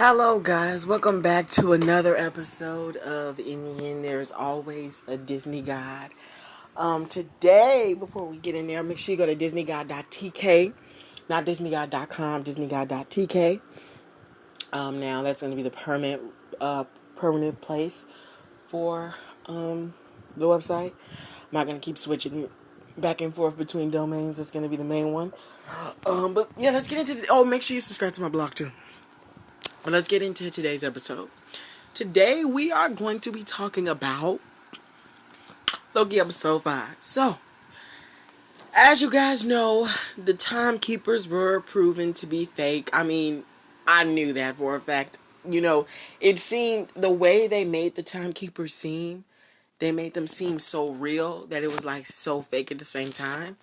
Hello, guys. Welcome back to another episode of In the End There's Always a Disney Guide. Today, before we get in there, make sure you go to DisneyGuide.tk, not DisneyGuide.com, DisneyGuide.tk. Now that's going to be the permanent place for the website. I'm not going to keep switching back and forth between domains. It's going to be the main one. But yeah, let's get into make sure you subscribe to my blog too. But let's get into today's episode. Today we are going to be talking about Loki episode 5. So, as you guys know, the timekeepers were proven to be fake. I mean, I knew that for a fact. It seemed the way they made the timekeepers seem, they made them seem so real that it was like so fake at the same time.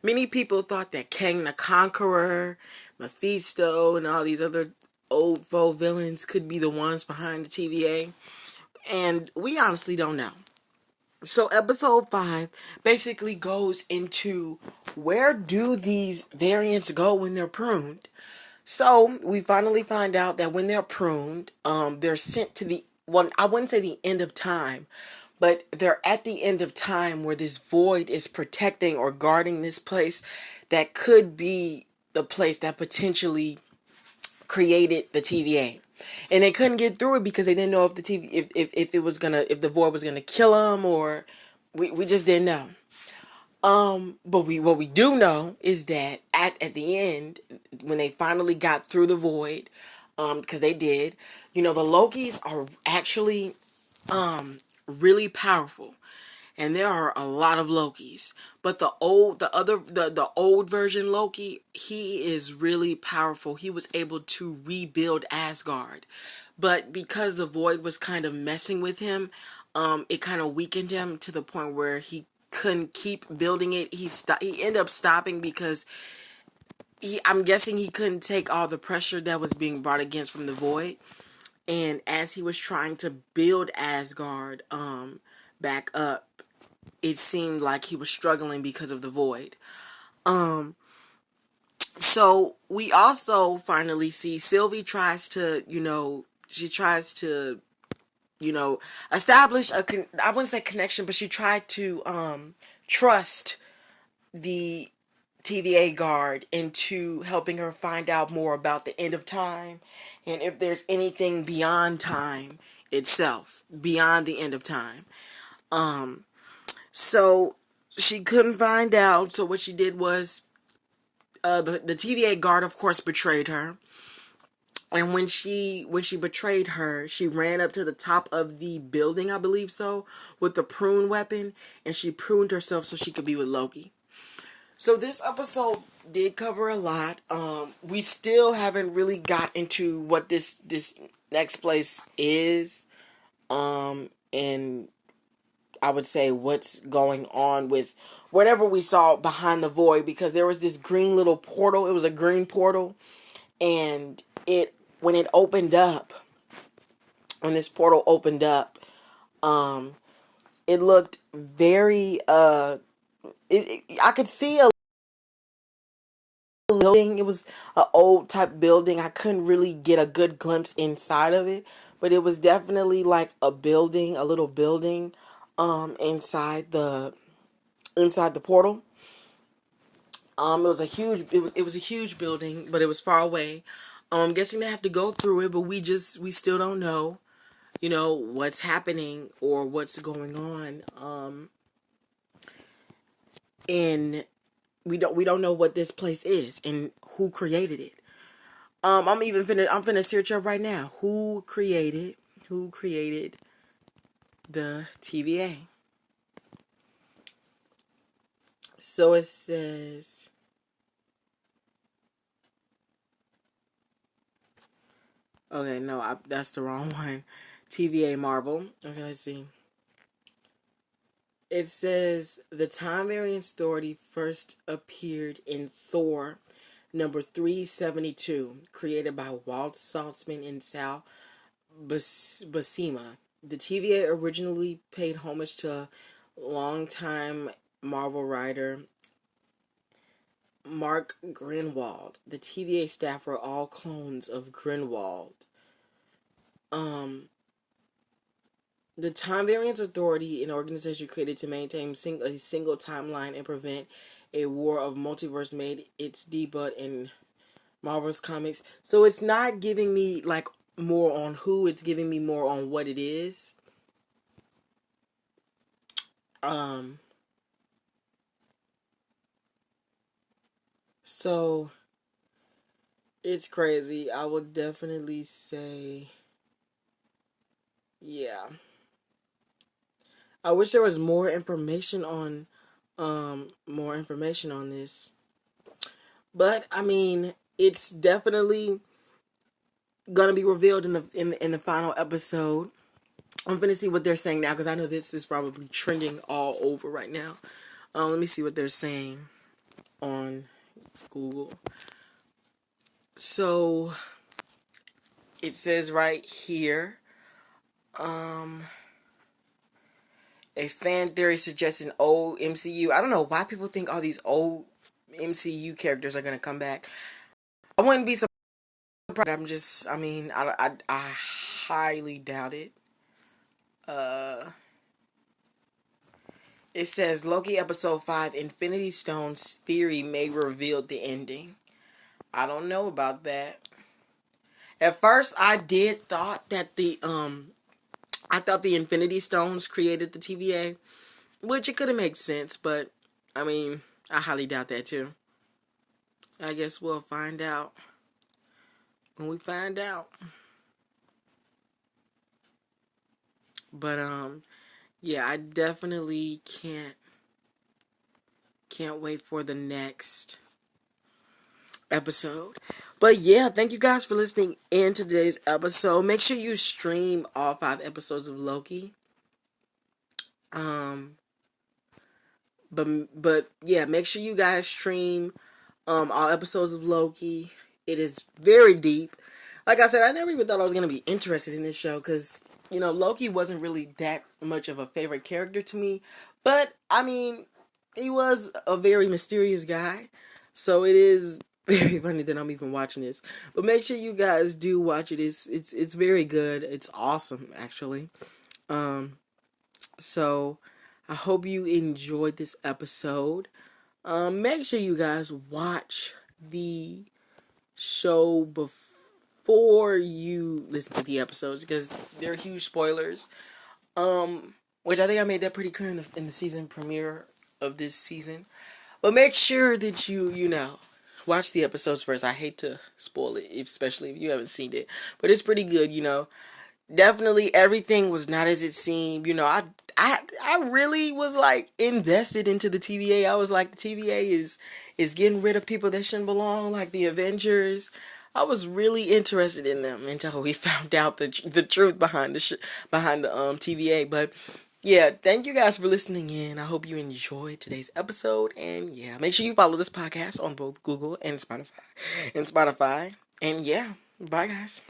Many people thought that Kang the Conqueror, Mephisto, and all these other old faux villains could be the ones behind the TVA. And we honestly don't know. So episode 5 basically goes into where do these variants go when they're pruned. So we finally find out that when they're pruned, they're sent to I wouldn't say the end of time, but they're at the end of time where this void is protecting or guarding this place that could be the place that potentially created the TVA. And they couldn't get through it because they didn't know if the TV if the void was gonna kill them, or we just didn't know. But what we do know is that at the end, when they finally got through the void, because they did, the Lokis are actually really powerful. And there are a lot of Lokis. But the old version Loki, he is really powerful. He was able to rebuild Asgard. But because the void was kind of messing with him, it kind of weakened him to the point where he couldn't keep building it. He ended up stopping because I'm guessing he couldn't take all the pressure that was being brought against from the void. And as he was trying to build Asgard back up, it seemed like he was struggling because of the void. So we also finally see Sylvie tries to, establish I wouldn't say connection, but she tried to trust the TVA guard into helping her find out more about the end of time and if there's anything beyond time itself, beyond the end of time. So she couldn't find out. So what she did was, the TVA guard, of course, betrayed her. And when she betrayed her, she ran up to the top of the building, I believe so, with the prune weapon, and she pruned herself so she could be with Loki. So this episode did cover a lot. We still haven't really got into what this next place is, and I would say what's going on with whatever we saw behind the void, because there was this green little portal. It was a green portal, and when it opened up, when this portal opened up, it looked very I could see a building. It was an old type building. I couldn't really get a good glimpse inside of it, but it was definitely like a building, a little building, inside the portal. It was a huge building, but it was far away. I'm guessing they have to go through it, but we still don't know, what's happening or what's going on. And we don't know what this place is and who created it. I'm finna search up right now. Who created the TVA? So it says, okay, no, that's the wrong one. TVA Marvel. Okay, let's see. It says the Time Variance Authority first appeared in Thor number 372, created by Walt Saltzman and Sal Buscema. The TVA originally paid homage to longtime Marvel writer Mark Greenwald. The TVA staff were all clones of Greenwald. Um, the Time Variance Authority, an organization created to maintain a single timeline and prevent a war of multiverse, made its debut in Marvel's comics. So it's not giving me like more on who, it's giving me more on what it is. Um, so it's crazy. I would definitely say, yeah. I wish there was more information on this. But I mean, it's definitely gonna be revealed in the final episode. I'm gonna see what they're saying now because I know this is probably trending all over right now. Let me see what they're saying on Google. So it says right here, um, a fan theory suggests an old MCU. I don't know why people think all these old MCU characters are gonna come back. I wouldn't be surprised. I highly doubt it. Uh, it says Loki episode 5, Infinity Stones theory may reveal the ending. I don't know about that. At first, I thought the Infinity Stones created the TVA, which it could have made sense, but I mean, I highly doubt that too. I guess we'll find out when we find out. But yeah, I definitely can't wait for the next episode. But yeah, thank you guys for listening in to today's episode. Make sure you stream all 5 episodes of Loki. Um, but yeah, make sure you guys stream all episodes of Loki. It is very deep. Like I said, I never even thought I was gonna be interested in this show because Loki wasn't really that much of a favorite character to me. But I mean, he was a very mysterious guy, so it is very funny that I'm even watching this. But make sure you guys do watch it. It's very good. It's awesome actually. Um, so I hope you enjoyed this episode. Make sure you guys watch the show before you listen to the episodes because they're huge spoilers. Which I think I made that pretty clear in the season premiere of this season. But make sure that you watch the episodes first. I hate to spoil it, especially if you haven't seen it, but it's pretty good. Definitely everything was not as it seemed. I really was like invested into the TVA. I was like, the TVA is getting rid of people that shouldn't belong, like the Avengers. I was really interested in them until we found out the truth behind the TVA. But yeah, thank you guys for listening in. I hope you enjoyed today's episode, and yeah, make sure you follow this podcast on both Google and Spotify. And yeah, bye guys.